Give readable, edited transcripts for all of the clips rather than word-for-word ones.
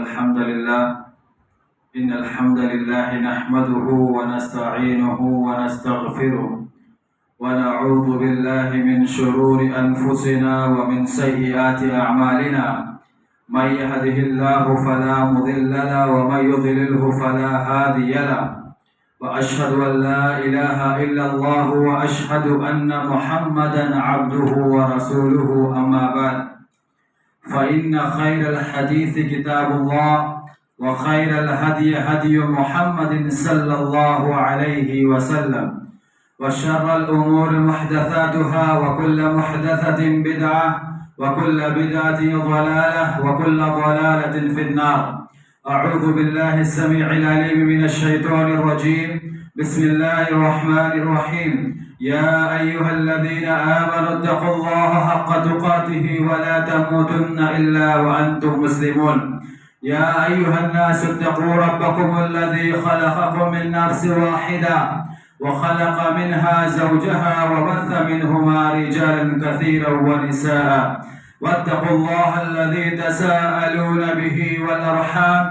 إن الحمد لله نحمده ونستعينه ونستغفره ونعوذ بالله من شرور أنفسنا ومن سيئات أعمالنا من يهده الله فلا مضل له ومن يضلله فلا هادي له وأشهد أن لا إله إلا الله وأشهد أن محمدا عبده ورسوله أما بعد فإن خير الحديث كتاب الله وخير الهدي هدي محمد صلى الله عليه وسلم وشر الأمور محدثاتها وكل محدثة بدعة وكل بدعة ضلالة وكل ضلالة في النار. أعوذ بالله السميع العليم من الشيطان الرجيم. بسم الله الرحمن الرحيم. يا أيها الذين آمنوا اتقوا الله حق تقاته ولا تموتن إلا وأنتم مسلمون. يا أيها الناس اتقوا ربكم الذي خلقكم من نفس واحدة وخلق منها زوجها وبث منهما رجالا كثيرا ونساء واتقوا الله الذي تساءلون به والأرحام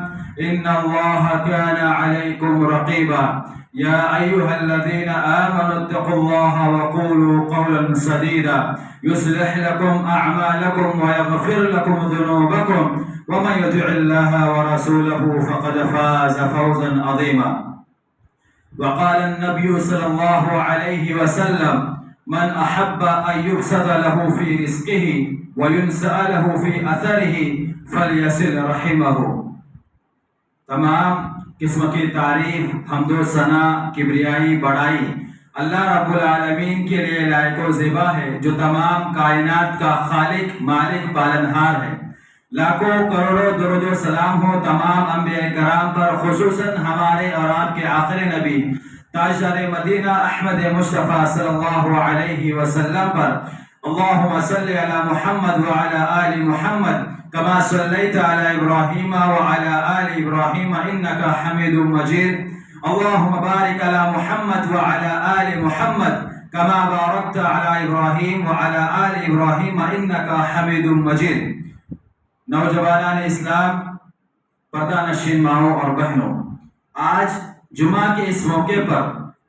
إن الله كان عليكم رقيبا. يا أيها الذين آمنوا اتقوا الله وقولوا قولا سديدا يصلح لكم أعمالكم ويغفر لكم ذنوبكم ومن يطع الله ورسوله فقد فاز فوزا عظيما. وقال النبي صلى الله عليه وسلم من أحب أن يبسط له في رزقه وينسأ له في أثره فليصل رحمه. تمام قسم کی تعریف، حمد و ثنا، کبریائی، بڑائی اللہ رب العالمین کے لیے لائق و زیبا ہے، جو تمام کائنات کا خالق، مالک، پالنہار ہے۔ لاکھوں کروڑوں درود و سلام ہو تمام انبیاء کرام پر، خصوصاً ہمارے اور آپ کے آخری نبی تاجدار مدینہ احمد مصطفیٰ صلی اللہ علیہ وسلم پر۔ اللہم صلی علی محمد وعلی آل محمد كما صليت على إبراهيم وعلى آل إبراهيم إنك حميد مجيد. اللهم بارك على محمد وعلى آل محمد كما باركت على إبراهيم وعلى آل إبراهيم إنك حميد مجيد. نوجوانان اسلام، پردہ نشین ماؤں اور بہنوں، آج جمعہ کے اس موقع پر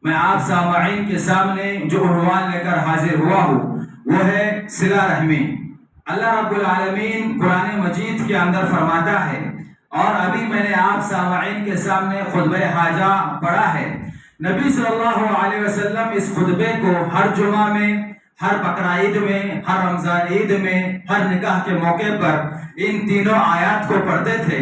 میں آپ سامعین کے سامنے جو عنوان لے کر حاضر ہوا ہوں وہ ہے صلہ رحمی۔ اللہ رب العالمین قرآن مجید کے اندر فرماتا ہے، اور ابھی میں نے آپ سامعین کے سامنے خطبہ حاجہ پڑھا ہے۔ نبی صلی اللہ علیہ وسلم اس خطبے کو ہر جمعہ میں، ہر بقرہ عید میں، ہر رمضان عید میں، ہر نکاح کے موقع پر ان تینوں آیات کو پڑھتے تھے۔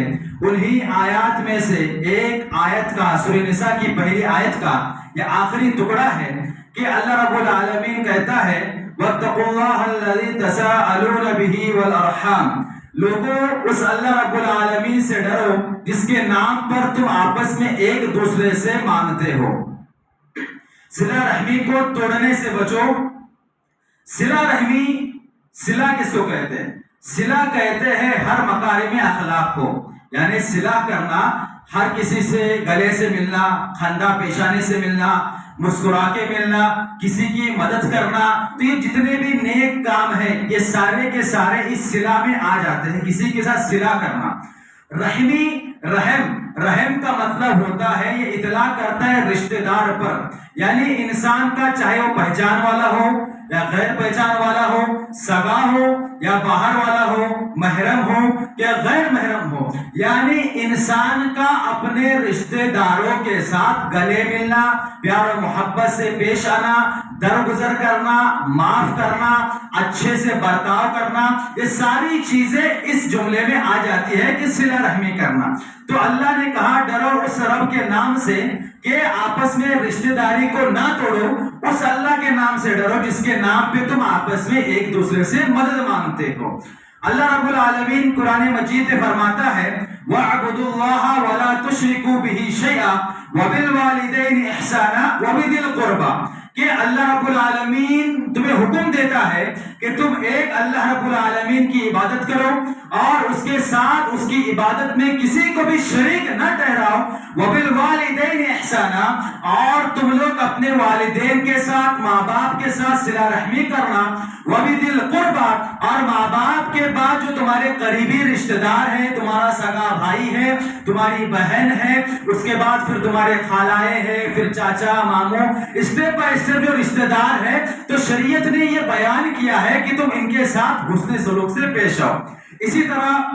انہی آیات میں سے ایک آیت کا، سورہ نساء کی پہلی آیت کا یہ آخری ٹکڑا ہے کہ اللہ رب العالمین کہتا ہے وَاتَّقُوا اللَّهَ الَّذِي تَسَاءَلُونَ بِهِ وَالْأَرْحَامَ، لوگوں اس اللہ رب العالمین سے ڈرو جس کے نام پر تم آپس میں ایک دوسرے سے مانگتے ہو۔ صلہ رحمی کو توڑنے سے بچو۔ صلہ رحمی، صلہ کس کو کہتے ہیں؟ صلہ کہتے ہیں ہر مکارم اخلاق کو، یعنی صلہ کرنا، ہر کسی سے گلے سے ملنا، خندہ پیشانی سے ملنا، مسکرا کے ملنا، کسی کی مدد کرنا، تو یہ جتنے بھی نیک کام ہیں یہ سارے کے سارے اس صلہ میں آ جاتے ہیں، کسی کے ساتھ صلہ کرنا۔ رحمی، رحم کا مطلب ہوتا ہے یہ اطلاع کرتا ہے رشتہ دار پر، یعنی انسان کا چاہے وہ پہچان والا ہو یا غیر پہچان والا ہو، سگا ہو یا باہر والا ہو، محرم ہو یا غیر محرم ہو، یعنی انسان کا اپنے رشتہ داروں کے ساتھ گلے ملنا، پیار و محبت سے پیش آنا، درگزر کرنا، معاف کرنا، اچھے سے برتاؤ کرنا، یہ ساری چیزیں اس جملے میں آ جاتی ہے کہ صلہ رحمی کرنا۔ تو اللہ نے کہا ڈرو اس رب کے نام سے کہ آپس میں رشتہ داری کو نہ توڑو، اس اللہ کے نام سے ڈرو جس کے نام پہ تم آپس میں ایک دوسرے سے مدد مانگتے ہو۔ اللہ رب العالمین قرآن مجید میں فرماتا ہے وَاعْبُدُوا اللَّهَ وَلَا تُشْرِكُوا بِهِ شَيْئًا وَبِالْوَالِدَيْنِ إِحْسَانًا وَبِذِي الْقُرْبَى، کہ اللہ رب العالمین تمہیں حکم دیتا ہے کہ تم ایک اللہ رب العالمین کی عبادت کرو اور اس کے ساتھ اس کی عبادت میں کسی کو بھی شریک نہ ٹھہراؤ، وبالوالدین احسانا، اور تم لوگ اپنے والدین کے ساتھ، ماں باپ کے ساتھ صلہ رحمی کرنا، وبذی القربى، اور ماں باپ کے بعد جو تمہارے قریبی رشتہ دار ہیں، تمہارا سگا بھائی ہے، تمہاری بہن ہے، اس کے بعد پھر تمہارے خالائے ہیں، پھر چاچا ماموں، اسٹیپ بائی اسٹیپ جو رشتہ دار ہے، تو شریعت نے یہ بیان کیا ہے کہ تم ان کے ساتھ حسن سلوک سے پیش آؤ۔ اسی طرح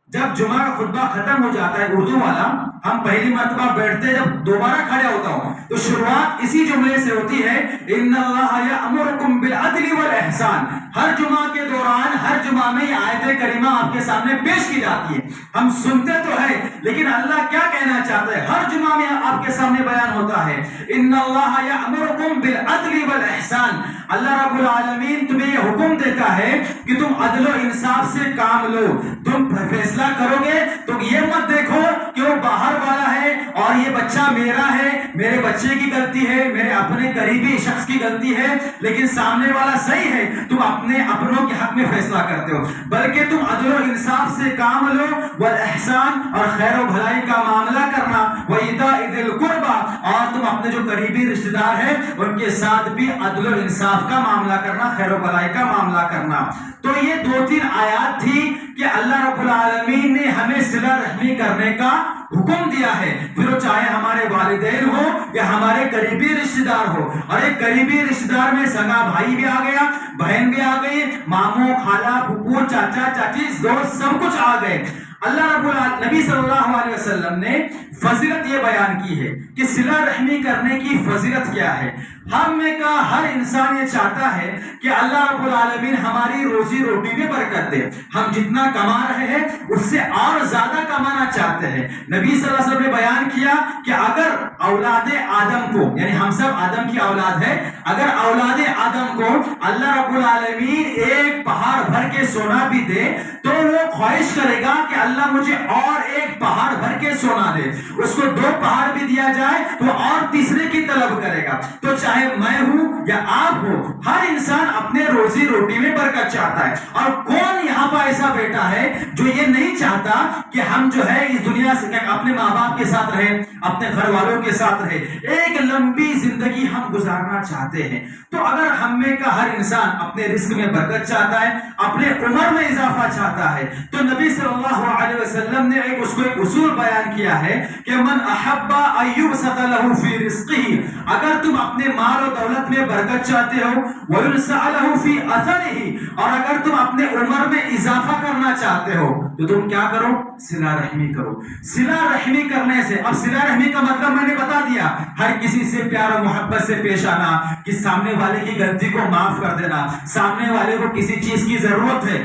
جب جمعہ کا خطبہ ختم ہو جاتا ہے اردو والا، ہم پہلی مرتبہ بیٹھتے جب دوبارہ کھڑا ہوتا ہوں تو شروعات اسی جملے سے ہوتی ہے، ان اللہ یأمرکم بالعدل والاحسان۔ ہر جمعہ کے دوران ہر جمعہ میں یہ آیت کریمہ آپ کے سامنے پیش کی جاتی ہے، ہم سنتے تو ہے لیکن اللہ کیا کہنا چاہتا ہے ہر جمعہ میں آپ کے سامنے بیان ہوتا ہے، ان اللہ یأمرکم بالعدل والاحسان۔ اللہ رب العالمین تمہیں یہ حکم دیتا ہے کہ تم عدل و انصاف سے کام لو، تم فیصلہ کرو گے تو یہ مت دیکھو کہ وہ باہر والا ہے اور یہ بچہ میرا ہے، میرے بچے کی غلطی ہے، میرے اپنے قریبی شخص کی غلطی ہے، لیکن سامنے والا صحیح ہے، تم اپنے اپنوں کے حق میں فیصلہ کرتے ہو، بلکہ تم عدل و انصاف سے کام لو، والاحسان، اور خیر و بھلائی کا معاملہ کرنا، وایتاء ذی القربى، اور تم اپنے جو قریبی رشتہ دار ہیں ان کے ساتھ بھی عدل و انصاف کا معاملہ کرنا، خیر و بھلائی کا معاملہ کرنا۔ تو یہ 2-3 آیات تھی کہ اللہ رب العالمین نے ہمیں صلہ رحمی کرنے کا حکم دیا ہے، پھر وہ چاہے ہمارے والدین ہو یا ہمارے قریبی رشتہ دار ہو، اور ایک قریبی رشتہ دار میں سگا بھائی بھی آ گیا، بہن بھی آ گئی، ماموں، خالہ، پھپھو، چاچا، چاچی، دوست، سب کچھ آ گئے۔ اللہ رب العالمین نبی صلی اللہ علیہ وسلم نے فضیلت یہ بیان کی ہے کہ صلہ رحمی کرنے کی فضیلت کیا ہے۔ ہم میں کا ہر انسان یہ چاہتا ہے کہ اللہ رب العالمین ہماری روزی روٹی میں برکت دے، ہم جتنا کما رہے ہیں اس سے اور زیادہ کمانا چاہتے ہیں۔ نبی صلی اللہ علیہ وسلم نے بیان کیا کہ اگر اولاد آدم کو، یعنی ہم سب آدم کی اولاد ہے، اگر اولاد آدم کو اللہ رب العالمین ایک پہاڑ بھر کے سونا بھی دے تو وہ خواہش کرے گا کہ اللہ مجھے اور ایک پہاڑ بھر کے سونا دے، اس کو 2 پہاڑ بھی دیا جائے تو اور تیسرے کی طلب کرے گا۔ تو چاہے میں ہوں یا آپ ہو، ہر انسان اپنے روزی روٹی میں برکت چاہتا ہے، اور کون یہاں پر ایسا بیٹا ہے جو یہ نہیں چاہتا کہ ہم جو ہے اس دنیا سے اپنے ماں باپ کے ساتھ رہیں، اپنے گھر والوں کے ساتھ رہیں، ایک لمبی زندگی ہم گزارنا چاہتے ہیں۔ تو اگر ہم میں کا ہر انسان اپنے رزق میں برکت چاہتا ہے، اپنے عمر میں اضافہ چاہتا ہے، تو نبی صلی اللہ علیہ وسلم نے اس کو ایک اصول بیان کیا ہے کہ من احب ان یبسط له فی رزقه، اگر تم اپنے مال و دولت میں برکت چاہتے ہو، وَيُنْسَعَ لَهُ فِي أَثَرِهِ، اور اگر تم اپنے عمر میں اضافہ کرنا چاہتے ہو تو تم کیا کرو؟ صلہ رحمی کرو۔ صلہ رحمی کرنے سے، اب صلہ رحمی کا مطلب میں نے بتا دیا، ہر کسی سے پیار و محبت سے پیش آنا، کہ سامنے والے کی غلطی کو معاف کر دینا، سامنے والے کو کسی چیز کی ضرورت ہے،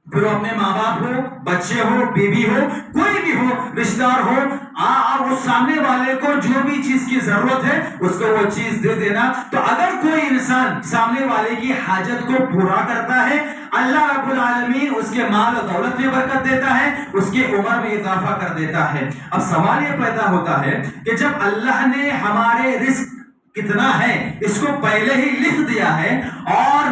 پھر وہ اپنے ماں باپ ہو، بچے ہو، بیوی ہو، کوئی بھی ہو، رشتہ دار ہو، اور اس سامنے والے کو جو بھی چیز کی ضرورت ہے اس کو وہ چیز دے دینا۔ تو اگر کوئی انسان سامنے والے کی حاجت کو پورا کرتا ہے، اللہ رب العالمین اس کے مال و دولت میں برکت دیتا ہے، اس کے عمر میں اضافہ کر دیتا ہے۔ اب سوال یہ پیدا ہوتا ہے کہ جب اللہ نے ہمارے رزق کتنا ہے اس کو پہلے ہی لکھ دیا ہے، اور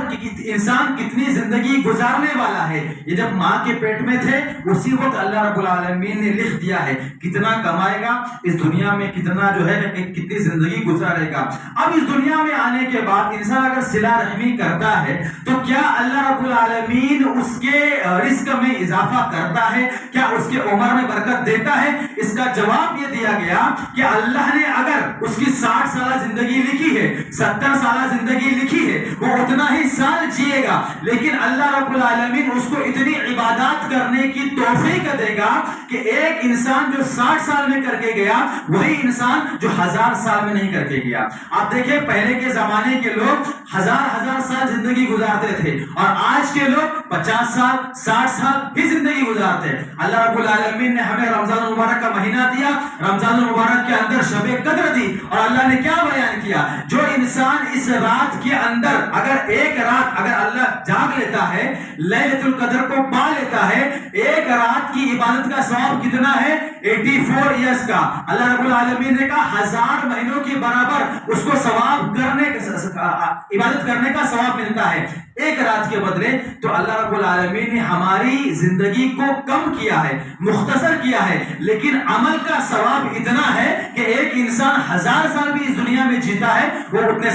انسان کتنی زندگی گزارنے والا ہے، یہ جب ماں کے پیٹ میں تھے اسی وقت اللہ رب العالمین نے لکھ دیا ہے کتنا کمائے گا، اس دنیا میں کتنا جو ہے کتنی زندگی گزارے گا۔ اب اس دنیا میں آنے کے بعد انسان اگر صلہ رحمی کرتا ہے تو کیا اللہ رب العالمین اس کے رزق میں اضافہ کرتا ہے؟ کیا اس کے عمر میں برکت دیتا ہے؟ اس کا جواب یہ دیا گیا کہ اللہ نے اگر اس کی 60 سالہ زندگی لکھی ہے، 70 سالہ زندگی لکھی ہے، وہ اتنا ہی سال جیے گا، لیکن اللہ رب العالمین اس کو اتنی عبادات کرنے کی توفیق دے گا کہ ایک انسان جو 60 سال میں کر کے گیا وہی انسان جو 1000 سال میں نہیں کر کے گیا۔ آپ دیکھیں پہلے کے زمانے کے لوگ 1000 سال زندگی گزارتے تھے، اور آج کے لوگ 50 سال 60 سال ہی زندگی گزارتے ہیں۔ اللہ رب العالمین نے ہمیں رمضان المبارک کا مہینہ دیا، رمضان المبارک کے اندر شب قدر دی، اور اللہ نے کیا بیان کیا؟ جو انسان اس رات کے اندر اگر ایک رات اگر اللہ جاگ لیتا ہے، لیلۃ القدر کو پا لیتا ہے، ایک رات کی عبادت کا ثواب کتنا ہے؟ 84 ایئرس کا، اللہ رب العالمین نے کہا 1000 مہینوں کے برابر اس کو ثواب کرنے عبادت کرنے کا ثواب ملتا ہے ایک رات کے بدلے. تو اللہ رب العالمین نے ہماری زندگی کو کم کیا ہے، مختصر کیا ہے، لیکن عمل کا ثواب اتنا ہے کہ ایک انسان 1000 سال بھی اس دنیا میں جیتا ہے وہ اتنا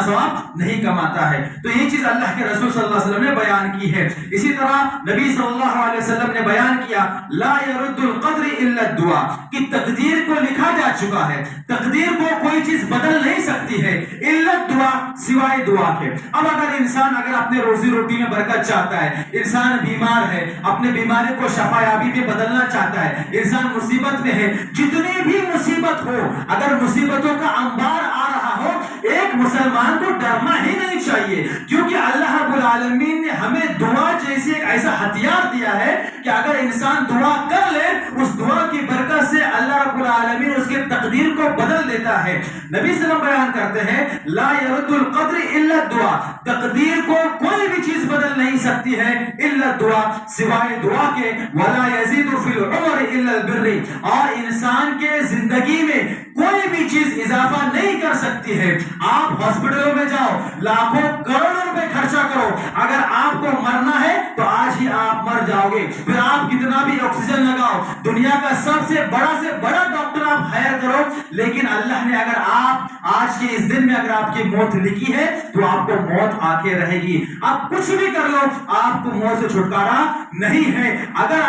ثواب نہیں کماتا ہے. تو یہ چیز اللہ کے رسول صلی اللہ علیہ وسلم نے بیان کی ہے. اسی طرح نبی صلی اللہ علیہ وسلم نے بیان کیا لا يرد القدر الا الدعاء، کہ تقدیر کو لکھا جا چکا ہے، تقدیر کو کوئی چیز بدل نہیں سکتی ہے الا الدعاء، سوائے دعا کے. اب اگر انسان اپنے روزی روٹی میں برکت چاہتا ہے، انسان بیمار ہے، اپنے بیماری کو شفا یابی میں بدلنا چاہتا ہے، انسان مصیبت میں ہے، جتنی بھی مصیبت ہو، اگر مصیبتوں کا انبار آ رہا ہو، ایک مسلمان کو ڈرنا ہی نہیں چاہیے، کیونکہ اللہ رب العالمین نے ہمیں دعا جیسے ایک ایسا ہتھیار دیا ہے کہ اگر انسان دعا کر لے اس دعا کی برکت سے اللہ رب العالمین اس کے تقدیر کو بدل دیتا ہے. نبی صلی اللہ علیہ وسلم بیان کرتے ہیں لا يرد القدر الا الدعاء، تقدیر کو کوئی بھی چیز بدل نہیں سکتی ہے الا الدعاء، سوائے دعا کے. ولا يزيد في العمر الا البر، اور انسان کے زندگی میں کوئی بھی چیز اضافہ نہیں کر سکتی ہے. آپ ہاسپٹلوں میں جاؤ، لاکھوں کروڑوں روپے خرچہ کرو، اگر آپ کو مرنا ہے تو آج ہی آپ مر جاؤ گے. پھر آپ کتنا بھی آکسیجن لگاؤ، دنیا کا سب سے بڑا ڈاکٹر آپ ہائر کرو، لیکن اللہ نے اگر آپ آج کے اس دن میں اگر آپ کی موت لکھی ہے تو آپ کو موت آ کے رہے گی. آپ کچھ بھی کر لو آپ کو موت سے چھٹکارا نہیں ہے. اگر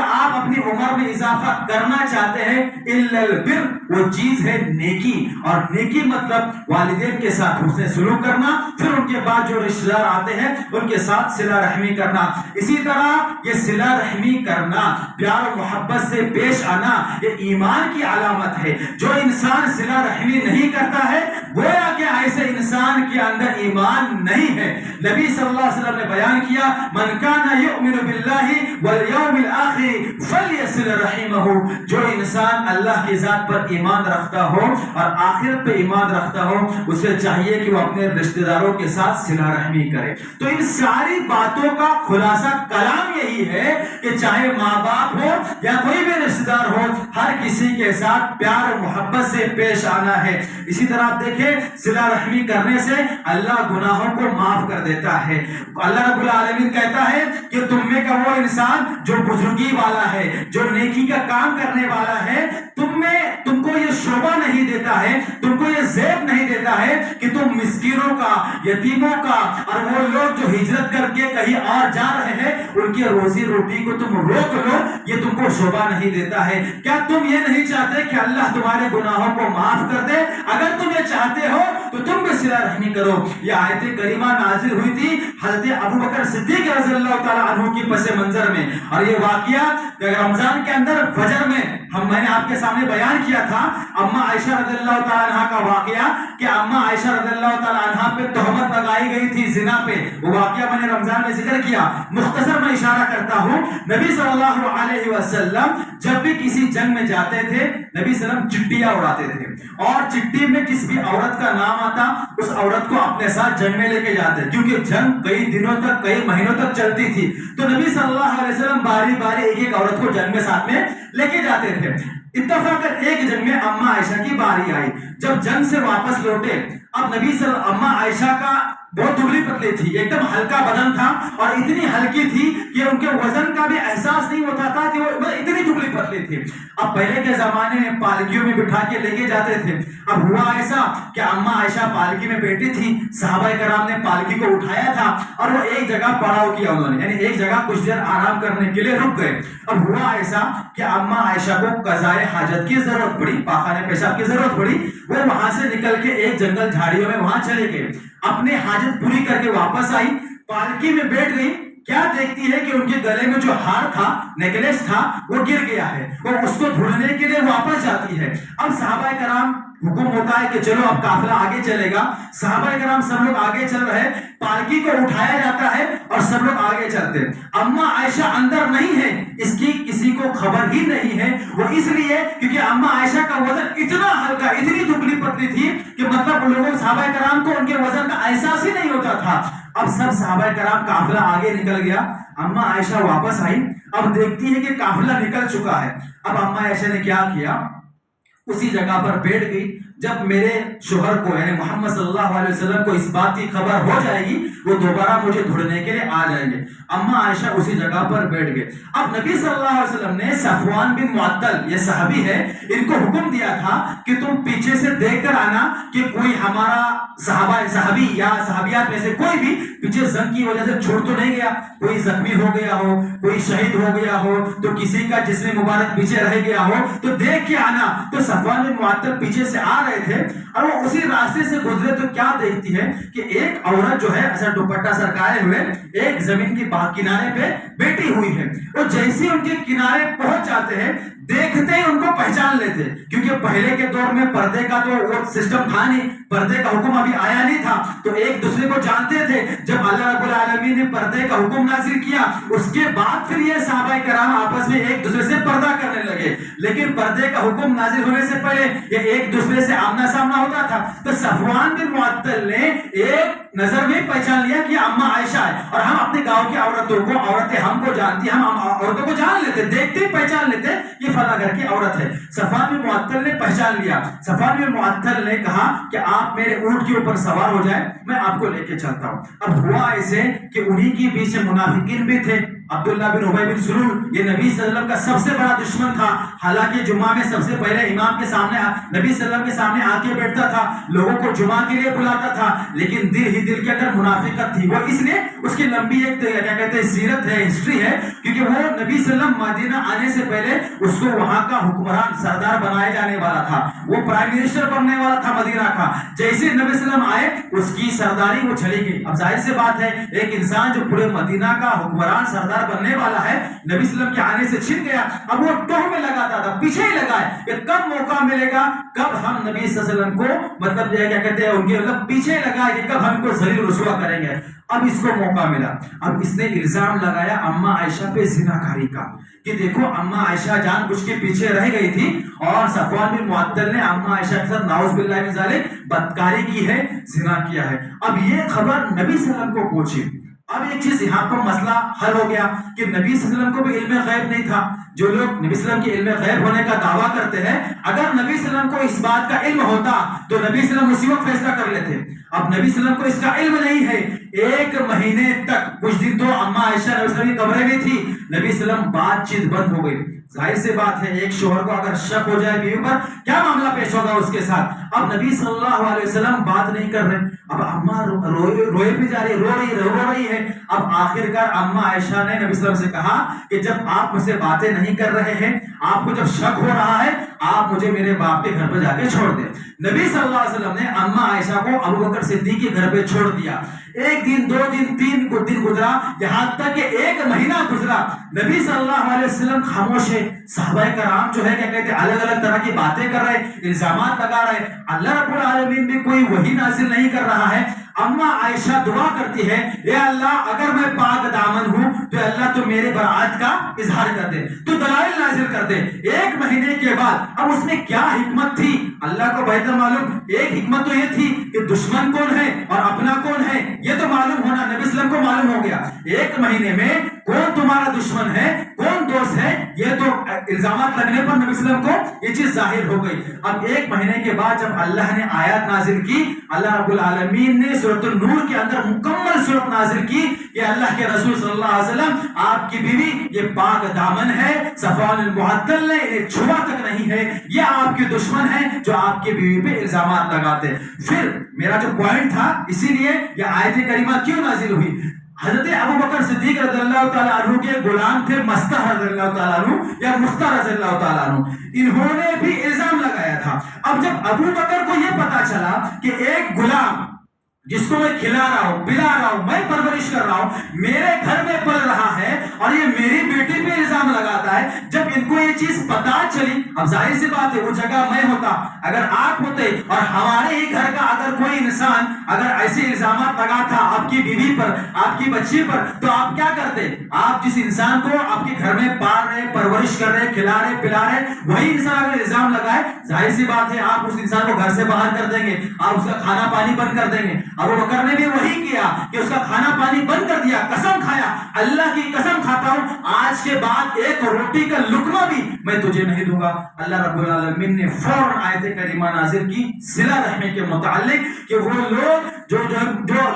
آپ اپنی عمر میں اضافہ کرنا چاہتے ہیں الا البر، وہ چیز ہے نیکی. اور نیکی مطلب والدین کے ساتھ حسن سلوک کرنا، پھر ان کے بعد جو رشتہ دار آتے ہیں ان کے ساتھ صلہ رحمی کرنا. اسی طرح یہ صلہ رحمی کرنا، پیار و محبت سے پیش آنا، یہ ایمان کی علامت ہے. جو انسان صلہ رحمی نہیں کرتا ہے گویا کہ ایسے انسان کے اندر ایمان نہیں ہے. نبی صلی اللہ علیہ وسلم نے بیان کیا من کان یؤمن باللہ والیوم الآخر فلیصل رحمہ، جو انسان اللہ کی ذات پر ایمان رکھتا ہو اور آخرت پہ ایمان رکھتا ہو اسے چاہیے کہ وہ اپنے رشتہ داروں کے ساتھ صلہ رحمی کرے. تو ان ساری باتوں کا خلاصہ کلام یہی ہے کہ چاہے ماں باپ ہو یا کوئی بھی رشتہ دار ہو، ہر کسی کے ساتھ پیار و محبت سے پیش آنا ہے. اسی طرح آپ دیکھیں صلہ رحمی کرنے سے اللہ گناہوں کو معاف کر دیتا ہے. اللہ رب العالمین کہتا ہے کہ تم میں کا وہ انسان جو بزرگی والا ہے، جو نیکی کا کام کرنے والا ہے، تم کو یہ شعبہ نہیں دیتا ہے، تم کو یہ زیب نہیں دیتا ہے کہ تم مسکینوں کا، یتیموں کا اور وہ لوگ جو ہجرت کر کے کہیں اور جا رہے ہیں ان کی روزی روٹی کو تم روک لو، یہ تم کو شعبہ نہیں دیتا ہے. کیا تم یہ نہیں چاہتے کہ اللہ تمہارے گناہوں کو معاف کر دے؟ اگر تم یہ چاہتے ہو تو تم بھی صلہ رحمی کرو. یہ آیت کریمہ نازل ہوئی تھی حضرت ابو بکر صدیق رضی اللہ تعالی عنہ کی پس منظر میں، اور یہ واقعہ رمضان کے اندر فجر میں میں نے آپ کے سامنے بیان کیا تھا اما عائشہ رضی اللہ تعالی عنہ کا واقعہ کہ اما عائشہ رضی اللہ تعالی عنہ پہ تہمت لگائی گئی تھی زنا پہ. وہ واقعہ میں نے رمضان میں ذکر کیا. مختصر میں اشارہ کرتا ہوں، نبی صلی اللہ علیہ وسلم جب بھی کسی جنگ میں جاتے تھے نبی صلی اللہ علیہ وسلم چٹیاں اڑاتے تھے، اور چٹی میں جس بھی عورت کا نام آتا اس عورت کو اپنے ساتھ جنگ میں لے کے جاتے، کیونکہ جنگ کئی دنوں تک کئی مہینوں تک چلتی تھی. تو نبی صلی اللہ علیہ وسلم باری باری ایک عورت کو جنگ میں ساتھ میں لے کے جاتے تھے. اتفاقاً ایک جنگ میں اما عائشہ کی باری آئی. جب جنگ سے واپس لوٹے، اب نبی صلی اللہ اما عائشہ کا بہت دبلی پتلی تھی، ایک دم ہلکا بدن تھا اور اتنی ہلکی تھی کہ ان کے وزن کا بھی احساس نہیں ہوتا تھا کہ وہ اتنی دبلی پتلی تھی. اب پہلے کے زمانے میں پالکیوں میں بٹھا کے لے کے جاتے تھے. اب ہوا ایسا کہ اما عائشہ پالکی میں بیٹھی تھی، صحابہ کرام نے پالکی کو اٹھایا تھا اور وہ ایک جگہ پڑاؤ کیا، انہوں نے یعنی ایک جگہ کچھ دیر آرام کرنے کے لیے رک گئے. اب ہوا ایسا کہ اما عائشہ کو قضائے حاجت کی ضرورت پڑی، پاخانے پیشاب کی ضرورت پڑی. وہ وہاں سے نکل کے ایک جنگل جھاڑیوں میں وہاں چلے گئے، اپنے حاجت پوری کر کے واپس آئی، پالکی میں بیٹھ گئی. کیا دیکھتی ہے کہ ان کے گلے میں جو ہار تھا، نیکلیس تھا، وہ گر گیا ہے. وہ اس کو ڈھونڈنے کے لیے واپس جاتی ہے. اب صحابہ کرام حکم ہوتا ہے کہ چلو اب قافلہ آگے چلے گا. صحابہ کرام سب لوگ آگے چل رہے، پالکی کو اٹھایا جاتا ہے اور سب لوگ آگے چلتے. اما عائشہ اندر نہیں ہے، اس کی کسی کو خبر ہی نہیں ہے. وہ اس لیے کیونکہ اما عائشہ کا وزن اتنا ہلکا، اتنی دبلی پتلی تھی کہ مطلب لوگوں صحابہ کرام کو ان کے وزن کا احساس ہی نہیں ہوتا تھا. اب سب صحابہ کرام قافلہ آگے نکل گیا. اما عائشہ واپس آئی. اب دیکھتی ہے کہ قافلہ نکل چکا ہے. اب اما عائشہ نے کیا کیا, اسی جگہ پر بیٹھ گئی. جب میرے شوہر کو یعنی محمد صلی اللہ علیہ وسلم کو اس بات کی خبر ہو جائے گی وہ دوبارہ مجھے ڈھونڈنے کے لیے آ جائیں گے. اما عائشہ اسی جگہ پر بیٹھ گئے. اب نبی صلی اللہ علیہ وسلم نے صفوان بن معطل, یہ صحابی ہے, ان کو حکم دیا تھا کہ تم پیچھے سے دیکھ کر آنا کہ کوئی ہمارا صحابی یا صحابیات میں سے کوئی بھی پیچھے زنگ کی وجہ سے چھوٹ تو نہیں گیا, کوئی زخمی ہو گیا ہو, کوئی شہید ہو گیا ہو, تو کسی کا جسم مبارک پیچھے رہ گیا ہو تو دیکھ کے آنا. تو صفوان بن معطل پیچھے سے آ رہے تھے اور وہ اسی راستے سے گزرے تو کیا دیکھتی ہے کہ ایک عورت جو ہے ایسا دوپٹہ سرکائے ہوئے ایک زمین کی کنارے پہ بیٹھی ہوئی ہے. وہ جیسے ان کے کنارے پہنچ جاتے ہیں دیکھتے ہی ان کو پہچان لیتے, کیونکہ پہلے کے دور میں پردے کا تو وہ سسٹم تھا نہیں, پردے کا حکم ابھی آیا نہیں تھا, تو ایک دوسرے کو جانتے تھے. جب اللہ رب العالمین نے پردے کا حکم نازل کیا اس کے بعد پھر یہ صحابہ کرام آپس میں ایک دوسرے سے پردہ کرنے لگے, لیکن پردے کا حکم نازل ہونے سے پہلے یہ ایک دوسرے سے آمنا سامنا ہوتا تھا. تو صفوان بن معطل نے ایک نظر میں پہچان لیا کہ اما عائشہ ہے, اور ہم اپنے گاؤں کی عورتوں کو, عورتیں ہم کو جانتی, ہم عورتوں کو جان لیتے, دیکھتے پہچان لیتے یہ فلاں گھر کی عورت ہے. صفوان بن معطل نے پہچان لیا. صفوان بن معطل نے کہا کہ آپ میرے اونٹ کے اوپر سوار ہو جائیں, میں آپ کو لے کے چلتا ہوں. اب ہوا ایسے کہ انہی کے بیچ میں منافقین بھی تھے. عبداللہ بن ابی بن سلول یہ نبی صلی اللہ علیہ وسلم کا سب سے بڑا دشمن تھا. حالانکہ جمعہ میں سب سے پہلے امام کے سامنے نبی صلی اللہ علیہ وسلم کے سامنے آ کے بیٹھتا تھا, لوگوں کو جمعہ کے لیے بلاتا تھا, لیکن دل ہی دل کے اندر منافقت تھی. وہ اس لیے اس کی لمبی ایک کیا کہتے ہیں سیرت ہے, ہسٹری ہے, کیونکہ وہ نبی صلی اللہ علیہ وسلم مدینہ آنے سے پہلے اس کو وہاں کا حکمران سردار بنایا جانے والا تھا, وہ پرائم منسٹر بننے والا تھا مدینہ کا. جیسے نبی صلی اللہ علیہ وسلم آئے اس کی سرداری وہ چلی گئی. اب ظاہر سی بات ہے ایک انسان جو پورے مدینہ کا حکمران سردار بننے والا ہے نبی صلی اللہ علیہ وسلم کے آنے سے چھن گیا. اب وہ ٹوہ میں لگاتا تھا, پیچھے ہی لگا ہے کہ کب موقع ملے گا, کب ہم نبی صلی اللہ علیہ وسلم کو مطلب کیا کہتے ہیں ان کے مطلب پیچھے لگا کہ کب ہم کو ذلیل رسوا کریں گے. اب اس کو موقع ملا. اب اس نے الزام لگایا اما عائشہ پہ زناکاری کا کہ دیکھو اما عائشہ جان بوجھ کے پیچھے رہ گئی تھی اور صفوان بن معطل نے اما عائشہ کے ساتھ نعوذ باللہ من ذالک بدکاری کی ہے, زنا کیا ہے. اب یہ خبر نبی صلی اللہ علیہ وسلم کو پہنچی. اب ایک چیز یہاں پر مسئلہ حل ہو گیا کہ نبی صلی اللہ علیہ وسلم کو بھی علم غیب نہیں تھا. جو لوگ نبی صلی اللہ علیہ وسلم کے علم غیب ہونے کا دعویٰ کرتے ہیں, اگر نبی صلی اللہ علیہ وسلم کو اس بات کا علم ہوتا تو نبی صلی اللہ علیہ وسلم اسی وقت فیصلہ کر لیتے. اب نبی صلی اللہ علیہ وسلم کو اس کا علم نہیں ہے. ایک مہینے تک کچھ دن تو اما عائشہ نبی صلی اللہ علیہ وسلم کی قبریں بھی تھی, نبی صلی اللہ علیہ وسلم بات چیت بند ہو گئی. ظاہر سی بات ہے ایک شوہر کو اگر شک ہو جائے بیوی پر کیا معاملہ پیش ہوگا اس کے ساتھ. اب نبی صلی اللہ علیہ وسلم بات نہیں کر رہے. اب اما روئے بھی جا رہی, رو رہی ہے. اب آخرکار اما عائشہ نے نبی صلی اللہ علیہ وسلم سے کہا کہ جب آپ مجھ سے باتیں نہیں کر رہے ہیں, آپ کو جب شک ہو رہا ہے, آپ مجھے میرے باپ کے گھر پہ جا کے چھوڑ دیں. نبی صلی اللہ علیہ وسلم نے اما عائشہ کو ابوبکر صدیق کے گھر پہ چھوڑ دیا. ایک دن, دو دن, تین دن گزرا, یہاں تک کہ ایک مہینہ گزرا. نبی صلی اللہ علیہ وسلم خاموش ہے. صحابہ کرام جو ہے کیا کہتے ہیں الگ الگ طرح کی باتیں کر رہے, الزامات لگا رہے. اللہ رب العالمین بھی کوئی وحی نازل نہیں کر رہا ہے. اما عائشہ دعا کرتی ہے, اے اللہ اگر میں پاک دامن ہوں تو اللہ تو میرے برات کا اظہار کر دے, تو دلائل نازل کر دے. ایک مہینے کے بعد اب اس میں کیا حکمت تھی اللہ کو بہتر معلوم. ایک حکمت تو یہ تھی کہ دشمن کون ہے اور اپنا کون ہے یہ تو معلوم ہونا, نبی صلی اللہ علیہ وسلم کو معلوم ہو گیا. ایک مہینے میں کون تمہارا دشمن ہے کون دوست ہے یہ تو الزامات لگنے پر نبی صلی اللہ علیہ وسلم کو یہ چیز ظاہر ہو گئی. اب ایک مہینے کے بعد جب اللہ نے آیات نازل کی, اللہ رب العالمین نے سورۃ النور کے اندر مکمل سورت نازل کی کہ اللہ کے رسول صلی اللہ علیہ وسلم آپ کی بیوی یہ پاک دامن ہے, صفوان المعطل نے انہیں چھوا تک نہیں ہے, یہ آپ کے دشمن ہیں جو آپ کی بیوی پہ الزامات لگاتے. پھر میرا جو پوائنٹ تھا اسی لیے یہ آیت کریمہ کیوں نازل ہوئی. حضرت ابوبکر صدیق رضی اللہ تعالیٰ عنہ کے غلام تھے مستح رضی اللہ تعالیٰ عنہ یا مستح رضی اللہ تعالیٰ عنہ, انہوں نے بھی الزام لگایا تھا. اب جب ابوبکر کو یہ پتا چلا کہ ایک غلام جس کو میں کھلا رہا ہوں پلا رہا ہوں میں پرورش کر رہا ہوں میرے گھر میں پل رہا ہے اور یہ میری بیٹی پہ الزام لگاتا ہے, جب ان کو یہ چیز پتا چلی, اب ظاہر سی بات ہے وہ جگہ میں ہوتا, اگر آپ ہوتے اور ہمارے ہی گھر کا اگر کوئی انسان اگر ایسے الزامات لگاتا آپ کی بیوی پر آپ کی بچی پر تو آپ کیا کرتے. آپ جس انسان کو آپ کے گھر میں پال رہے پرورش کر رہے کھلا رہے پلا رہے وہی انسان اگر الزام لگائے ظاہر سی بات ہے آپ اس انسان کو گھر سے باہر کر دیں گے, آپ اس کا کھانا پانی بند کر دیں گے. ابو بکر نے بھی وہی کیا کہ اس کا کھانا پانی بند کر دیا، قسم کھایا، اللہ کی قسم کھاتا ہوں آج کے بعد ایک روٹی کا لقمہ بھی میں تجھے نہیں دوں گا۔ اللہ رب العالمین نے فوراً آیت کریمہ نازل کی صلہ رحمی کے متعلق کہ وہ لوگ جو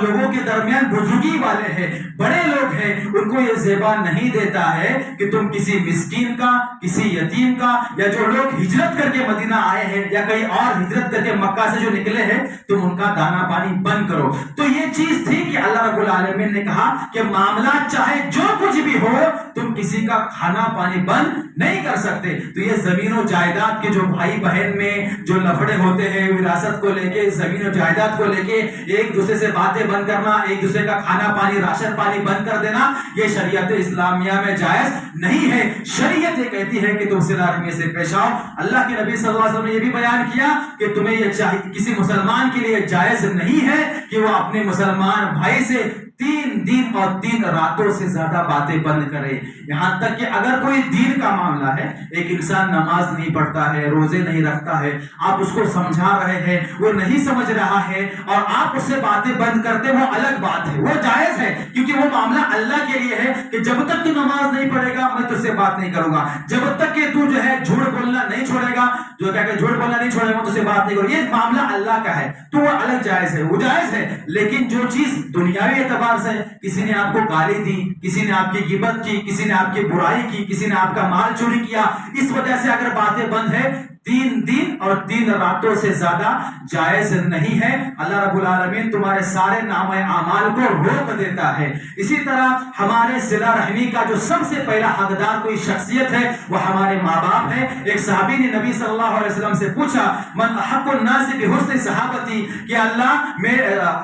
لوگوں کے درمیان بزرگی والے ہیں، بڑے لوگ ہیں، ان کو یہ زیبا نہیں دیتا ہے کہ تم کسی مسکین کا، کسی یتیم کا، یا جو لوگ ہجرت کر کے مدینہ آئے ہیں یا کہیں اور ہجرت کر کے مکہ سے جو نکلے ہیں، تم ان کا دانا پانی بند کرو۔ تو یہ چیز تھی کہ اللہ رب العالمین نے کہا کہ معاملات چاہے جو کچھ بھی ہو، تم کسی کا کھانا پانی بند نہیں کر سکتے۔ تو یہ زمین و جائیداد کے جو بھائی بہن میں جو لفڑے ہوتے ہیں وراثت کو لے کے، زمین و جائیداد کو لے کے ایک دوسرے سے باتیں بند کرنا، ایک دوسرے کا کھانا پانی راشن پانی بند کر دینا، یہ شریعت اسلامیہ میں جائز نہیں ہے۔ شریعت یہ کہتی ہے کہ تم صلہ رحمی سے پیش آؤ۔ اللہ کے نبی صلی اللہ علیہ وسلم نے یہ بھی بیان کیا کہ تمہیں یہ چاہیے، کسی مسلمان کے لیے جائز نہیں ہے کہ وہ اپنے مسلمان بھائی سے 3 دن اور 3 راتوں سے زیادہ باتیں بند کرے۔ یہاں تک کہ اگر کوئی دین کا معاملہ ہے، ایک انسان نماز نہیں پڑھتا ہے، روزے نہیں رکھتا ہے، آپ اس کو سمجھا رہے ہیں، وہ نہیں سمجھ رہا ہے اور آپ اس سے باتیں بند کرتے، وہ الگ بات ہے، وہ جائز ہے، کیونکہ وہ معاملہ اللہ کے لیے ہے کہ جب تک تو نماز نہیں پڑھے گا میں تجھ سے بات نہیں کروں گا، جب تک کہ تو جو ہے جھوٹ بولنا نہیں چھوڑے گا، جو کہہ کہ جھوٹ بولنا نہیں چھوڑے گا تجھ سے بات نہیں کروں، یہ معاملہ اللہ کا ہے تو وہ الگ جائز ہے، وہ جائز ہے۔ لیکن جو چیز دنیاوی اعتبار سے کسی نے آپ کو گالی دی، کسی نے آپ کی غیبت کی، کسی نے آپ کی برائی کی، کسی نے آپ کا مال چوری کیا، اس وجہ سے اگر باتیں بند ہے 3 دن اور 3 راتوں سے زیادہ جائز نہیں ہے۔ اللہ رب العالمین تمہارے سارے نام اعمال کو روک دیتا ہے۔ اسی طرح ہمارے صلہ رحمی کا جو سب سے پہلا حقدار کوئی شخصیت ہے وہ ہمارے ماں باپ ہے۔ ایک صحابی نے نبی صلی اللہ علیہ وسلم سے پوچھا من احق الناس بحسن صحابتی، کہ اللہ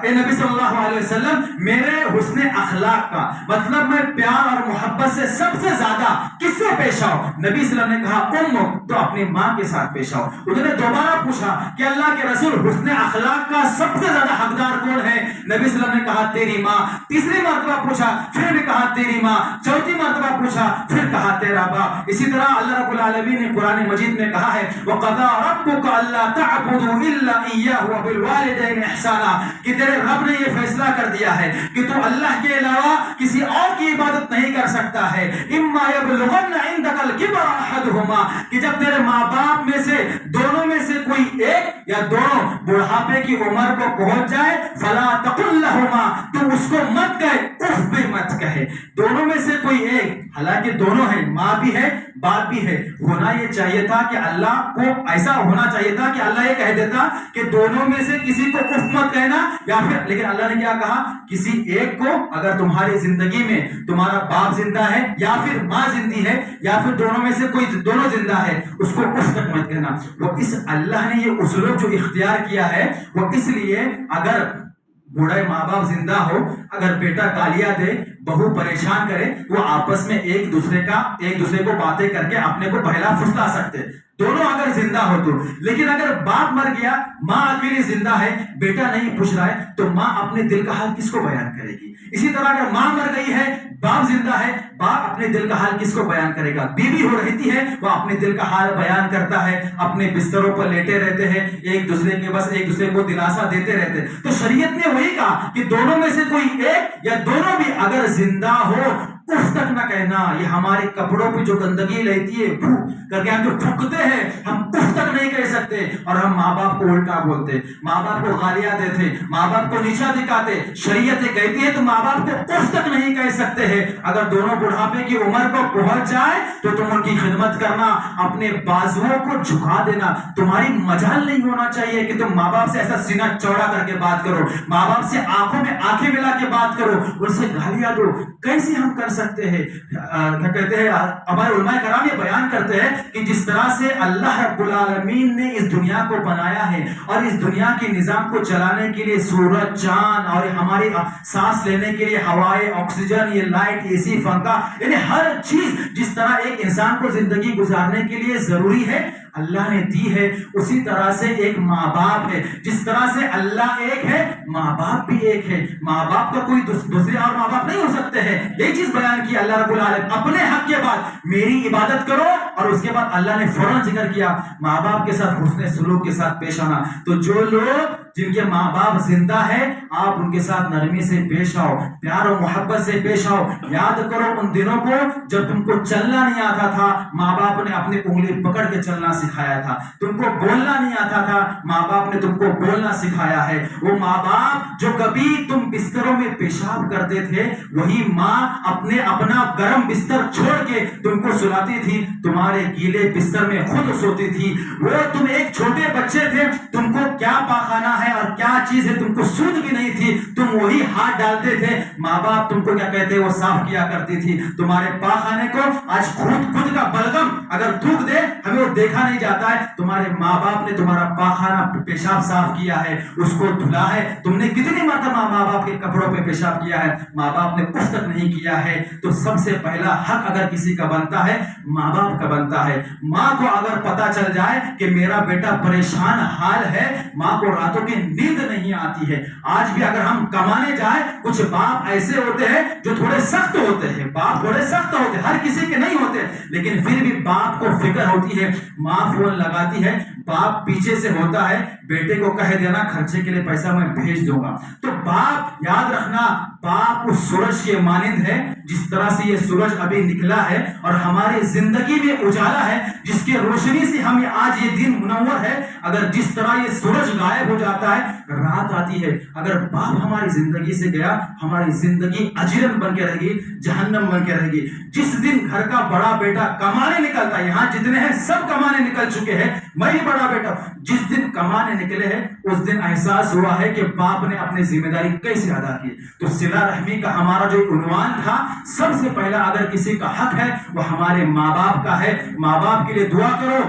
اے نبی صلی اللہ علیہ وسلم میرے حسن اخلاق کا مطلب میں پیار اور محبت سے سب سے زیادہ کس سے پیش آؤں؟ نبی صلی اللہ علیہ وسلم نے کہا تو اپنی ماں کے ساتھ پیش آؤ۔ انہوں نے دوبارہ پوچھا کہ اللہ کے رسول حسن اخلاق کا سب سے زیادہ حقدار کون ہے؟ نبی صلی اللہ علیہ وسلم نے کہا تیری ماں۔ تیسری مرتبہ پوچھا، پھر بھی کہا تیری ماں۔ چوتھی مرتبہ پوچھا، پھر کہا تیرا باپ۔ اسی طرح اللہ رب العالمین نے قرآن مجید میں کہا ہے وَقَضَىٰ رَبُّكَ أَلَّا تَعْبُدُوا إِلَّا إِيَّاهُ وَبِالْوَالِدَيْنِ إِحْسَانًا، کہ تیرے رب نے یہ فیصلہ کر دیا ہے کہ تو اللہ کے علاوہ کسی اور کی عبادت نہیں کر سکتا ہے۔ إِمَّا يَبْلُغَنَّ عِندَكَ الْكِبَرَ أَحَدُهُمَا، کہ جب تیرے ماں باپ میں سے دونوں میں سے کوئی ایک یا دونوں بڑھاپے کی عمر کو پہنچ جائے فلا تقل لهما، تو اس کو مت کہے، اف بھی مت کہے۔ دونوں میں سے کوئی ایک، حالانکہ دونوں ہیں، ماں بھی ہے باپ بھی ہے، ہونا یہ چاہیے تھا کہ اللہ کو ایسا ہونا چاہیے تھا کہ اللہ یہ کہہ دیتا کہ دونوں میں سے کسی کو اف مت کہنا، یا پھر لیکن اللہ نے کیا کہا کسی ایک کو، اگر تمہاری زندگی میں تمہارا باپ زندہ ہے یا پھر ماں زندہ ہے یا پھر دونوں میں سے کوئی دونوں زندہ ہے، اس کو اف تک مت کہنا۔ وہ اس اللہ نے یہ اسلوب جو اختیار کیا ہے وہ اس لیے اگر بوڑھے ماں باپ زندہ ہو، اگر بیٹا گالیاں دے، بہو پریشان کرے، وہ آپس میں ایک دوسرے کو باتیں کر کے اپنے کو بہلا پھسلا سکتے، دونوں اگر زندہ ہو تو۔ لیکن اگر باپ مر گیا، ماں اکیلی زندہ ہے، بیٹا نہیں پوچھ رہا ہے، تو ماں اپنے دل کا حال کس کو بیان کرے گی؟ اسی طرح اگر ماں مر گئی ہے، باپ زندہ ہے، باپ اپنے دل کا حال کس کو بیان کرے گا؟ بیوی ہو رہتی ہے، وہ اپنے دل کا حال بیان کرتا ہے، اپنے بستروں پر لیٹے رہتے ہیں، ایک دوسرے کو دلاسا دیتے رہتے ہیں۔ تو شریعت نے وہی کہا کہ دونوں میں سے کوئی ایک یا دونوں بھی اگر زندہ ہو اف تک نہ کہنا۔ یہ ہمارے کپڑوں پہ جو گندگی رہتی ہے کر کے ہم جو تھوکتے ہیں، ہم اف تک نہیں کہہ سکتے، اور ہم ماں باپ کو الٹا بولتے، ماں باپ کو گالیاں دیتے، ماں باپ کو نیچا دکھاتے۔ شریعت کہتی ہے تو ماں باپ کو اف تک نہیں کہہ سکتے ہیں۔ اگر دونوں بڑھاپے کی عمر کو پہنچ جائے تو تم ان کی خدمت کرنا، اپنے بازوؤں کو جھکا دینا۔ تمہاری مجال نہیں ہونا چاہیے کہ تم ماں باپ سے ایسا سینہ چوڑا کر کے بات کرو، ماں باپ سے آنکھوں میں آنکھیں ملا کے بات کرو، ان سے گالیاں دو۔ کیسے ہم کر سکتے ہیں؟ کیا کہتے ہیں ہمارے علماء کرام یہ بیان کرتے ہیں کہ جس طرح سے اللہ رب العالمین نے اس دنیا کو بنایا ہے اور اس دنیا کے نظام کو چلانے کے لیے سورج، چاند اور ہماری سانس لینے کے لیے ہوائیں، آکسیجن، یہ لائٹ، اے سی، پنکھا، یعنی ہر چیز جس طرح ایک انسان کو زندگی گزارنے کے لیے ضروری ہے اللہ نے دی ہے، اسی طرح سے ایک ماں باپ ہے۔ جس طرح سے اللہ ایک ہے، ماں باپ بھی ایک ہے۔ ماں باپ کا کوئی دوسرے اور ماں باپ نہیں ہو سکتے ہیں۔ یہی چیز بیان کی اللہ رب العالمین اپنے حق کے بعد میری عبادت کرو، اور اس کے بعد اللہ نے فوراً ذکر کیا ماں باپ کے ساتھ حسن سلوک کے ساتھ پیش آنا۔ تو جو لوگ جن کے ماں باپ زندہ ہے آپ ان کے ساتھ نرمی سے پیش آؤ, پیار و محبت سے پیش آؤ. یاد کرو ان دنوں کو جب تم کو چلنا نہیں آتا تھا, ماں باپ نے اپنی انگلی پکڑ کے چلنا سکھایا تھا. تم کو بولنا نہیں آتا تھا, ماں باپ نے تم کو بولنا سکھایا ہے. وہ ماں باپ جو کبھی تم بستروں میں پیشاب کرتے تھے, وہی ماں اپنا گرم بستر چھوڑ کے تم کو سلاتی تھی, تمہارے گیلے بستر میں خود سوتی تھی. وہ تم ایک چھوٹے بچے تھے, تم کو کیا پاخانہ ہے اور کیا چیز ہے تم کو سود بھی نہیں تھی, تم وہی ہاتھ ڈالتے تھے, ماں باپ تم کو کیا کہتے وہ صاف کیا کرتی تھی. تمہارے پاخانے کو آج خود کا بلغم اگر تھوک دے ہمیں وہ دیکھا نہیں جاتا ہے. تمہارے ماں باپ نے تمہارا پاخانہ پیشاب صاف کیا ہے, اس کو دھلا ہے. تم نے کتنی مرتبہ ماں باپ کے کپڑوں پہ پیشاب کیا ہے, ماں باپ نے اف تک نہیں کیا ہے. تو سب سے پہلا حق اگر کسی کا بنتا ہے ماں باپ کا بنتا ہے. ماں کو اگر پتا چل جائے کہ میرا بیٹا پریشان حال ہے, ماں کو راتوں کی نیند نہیں آتی ہے. آج بھی اگر ہم کمانے جائیں, کچھ باپ ایسے ہوتے ہیں جو تھوڑے سخت ہوتے ہیں, باپ تھوڑے سخت ہوتے ہیں, ہر کسی کے نہیں ہوتے, لیکن پھر بھی باپ کو فکر ہوتی ہے. ماں فون لگاتی ہے, باپ پیچھے سے ہوتا ہے, بیٹے کو کہہ دینا خرچے کے لیے پیسہ میں بھیج دوں گا. تو باپ, یاد رکھنا, باپ اس سورج کے مانند ہے جس طرح سے یہ سورج ابھی نکلا ہے اور ہماری زندگی میں اجالا ہے, جس کی روشنی سے ہم آج یہ دن منور ہے. اگر جس طرح یہ سورج غائب ہو جاتا ہے, رات آتی ہے, اگر باپ ہماری زندگی سے گیا, ہماری زندگی اجرم بن کے رہے گی, جہنم بن کے رہے گی. جس دن گھر کا بڑا بیٹا کمانے نکلتا ہے, یہاں جتنے ہیں سب کمانے نکل چکے ہیں, میں ہی بڑا بیٹا, جس دن کمانے نکلے ہیں اس دن احساس ہوا ہے کہ باپ نے اپنی ذمہ داری کیسے ادا کی. تو صلہ رحمی کا ہمارا جو عنوان تھا, سب سے پہلا اگر کسی کا حق ہے وہ ہمارے ماں باپ کا ہے. ماں باپ کے لیے دعا کرو,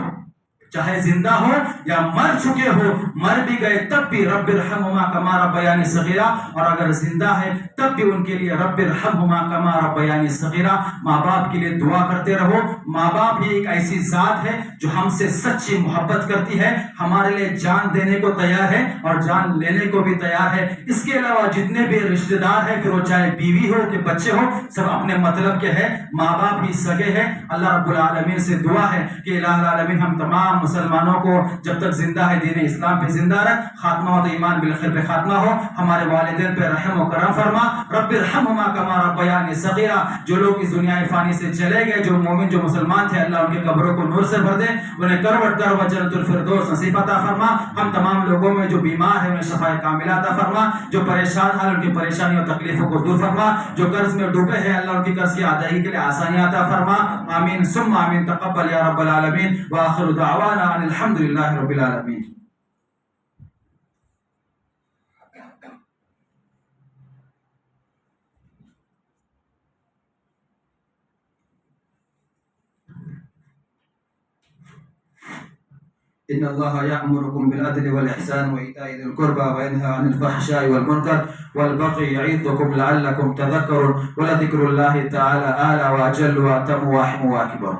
چاہے زندہ ہو یا مر چکے ہو, مر بھی گئے تب بھی رب ارحمہما کما ربیانی صغیرہ, اور اگر زندہ ہے تب بھی ان کے لیے رب ارحمہما کما ربیانی صغیرہ. ماں باپ کے لیے دعا کرتے رہو. ماں باپ ہی ایک ایسی ذات ہے جو ہم سے سچی محبت کرتی ہے, ہمارے لیے جان دینے کو تیار ہے اور جان لینے کو بھی تیار ہے. اس کے علاوہ جتنے بھی رشتہ دار ہیں, پھر وہ چاہے بیوی ہو کہ بچے ہو, سب اپنے مطلب کے ہیں, ماں باپ ہی سگے ہیں. اللہ رب العالمین سے دعا ہے کہ الہ العالمین ہم تمام مسلمانوں کو جب تک زندہ ہے دین اسلام پہ زندہ رکھ, خاتمہ ہو تو ایمان بالخیر پہ خاتمہ ہو. ہمارے والدین پہ رحم و کرم فرما, رب ارحمہما کما ربیانی صغیرہ. جو لوگ اس دنیا فانی سے چلے گئے, جو مومن جو مسلمان تھے, اللہ ان کے قبروں کو نور سے بھر دے, انہیں کروٹ کروٹ جنت الفردوس نصیب عطا فرما. ہم تمام لوگوں میں جو بیمار ہیں انہیں شفاء کاملہ عطا فرما, جو پریشان ہیں ان کی پریشانیوں اور تکلیفوں کو دور فرما, جو قرض میں ڈوبے ہیں اللہ ان کی قرض کی ادائیگی کے لیے آسانیاں عطا فرما. آمین ثم آمین. تقبل یا رب العالمین, وآخر دعوانا ان الحمد للہ رب العالمین. إن الله يأمركم بالعدل والإحسان وإيتاء ذي القربى وينهى عن الفحشاء والمنكر والبغي يعظكم لعلكم تذكرون ولذكر الله تعالى أعلى وأجل وأتم وأحم وأكبر.